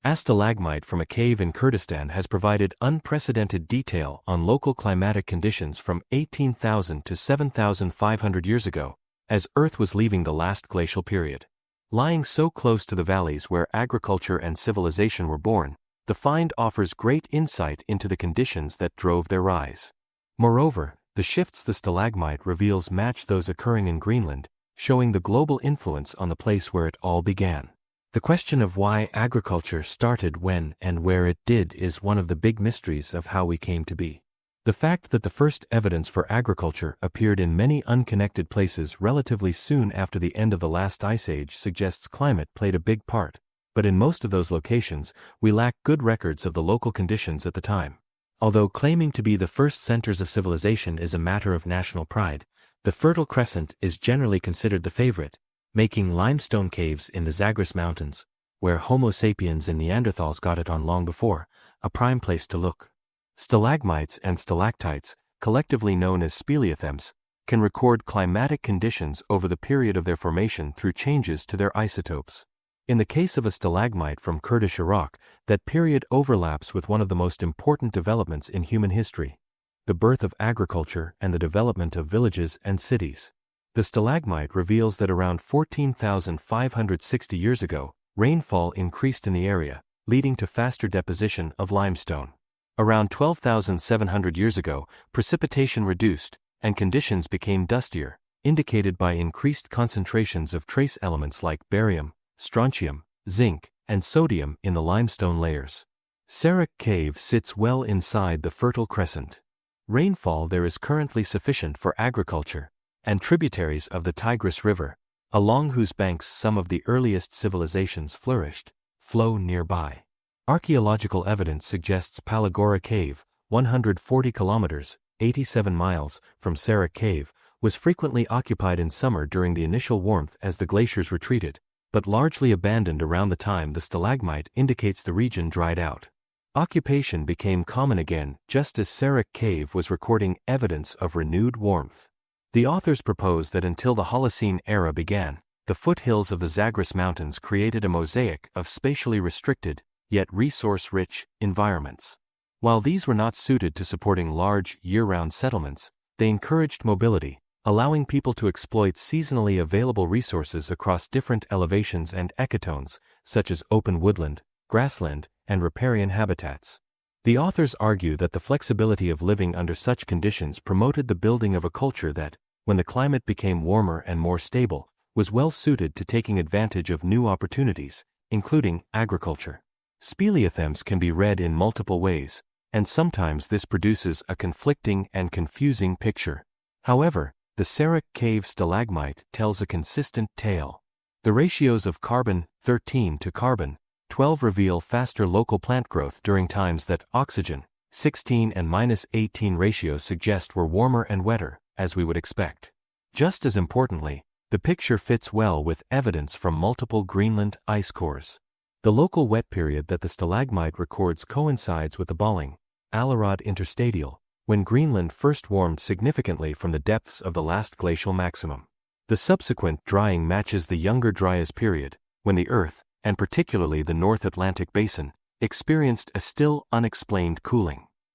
A stalagmite from a cave in Kurdistan has provided unprecedented detail on local climatic conditions from 18,000 to 7,500 years ago, as Earth was leaving the last glacial period. Lying so close to the valleys where agriculture and civilization were born, the find offers great insight into the conditions that drove their rise. Moreover, the shifts the stalagmite reveals match those occurring in Greenland, showing the global influence on the place where it all began. The question of why agriculture started when and where it did is one of the big mysteries of how we came to be. The fact that the first evidence for agriculture appeared in many unconnected places relatively soon after the end of the last ice age suggests climate played a big part, but in most of those locations, we lack good records of the local conditions at the time. Although claiming to be the first centers of civilization is a matter of national pride, the Fertile Crescent is generally considered the favorite, making limestone caves in the Zagros Mountains, where Homo sapiens and Neanderthals got it on long before, a prime place to look. Stalagmites and stalactites, collectively known as speleothems, can record climatic conditions over the period of their formation through changes to their isotopes. In the case of a stalagmite from Kurdish Iraq, that period overlaps with one of the most important developments in human history: the birth of agriculture and the development of villages and cities. The stalagmite reveals that around 14,560 years ago, rainfall increased in the area, leading to faster deposition of limestone. Around 12,700 years ago, precipitation reduced, and conditions became dustier, indicated by increased concentrations of trace elements like barium, strontium, zinc, and sodium in the limestone layers. Sarak Cave sits well inside the Fertile Crescent. Rainfall there is currently sufficient for agriculture, and tributaries of the Tigris River, along whose banks some of the earliest civilizations flourished, flow nearby. Archaeological evidence suggests Palagora Cave, 140 kilometers, 87 miles, from Sarak Cave, was frequently occupied in summer during the initial warmth as the glaciers retreated, but largely abandoned around the time the stalagmite indicates the region dried out. Occupation became common again just as Sarak Cave was recording evidence of renewed warmth. The authors propose that until the Holocene era began, the foothills of the Zagros Mountains created a mosaic of spatially restricted, yet resource-rich, environments. While these were not suited to supporting large, year-round settlements, they encouraged mobility, allowing people to exploit seasonally available resources across different elevations and ecotones, such as open woodland, grassland, and riparian habitats. The authors argue that the flexibility of living under such conditions promoted the building of a culture that, when the climate became warmer and more stable, was well suited to taking advantage of new opportunities, including agriculture. Speleothems can be read in multiple ways, and sometimes this produces a conflicting and confusing picture. However, the Sarak Cave stalagmite tells a consistent tale. The ratios of carbon-13 to carbon-12 reveal faster local plant growth during times that oxygen-16 and -18 ratios suggest were warmer and wetter, as we would expect. Just as importantly, the picture fits well with evidence from multiple Greenland ice cores. The local wet period that the stalagmite records coincides with the Balling-Allerød interstadial, when Greenland first warmed significantly from the depths of the last glacial maximum. The subsequent drying matches the Younger Dryas period, when the Earth, and particularly the North Atlantic basin, experienced a still unexplained cooling.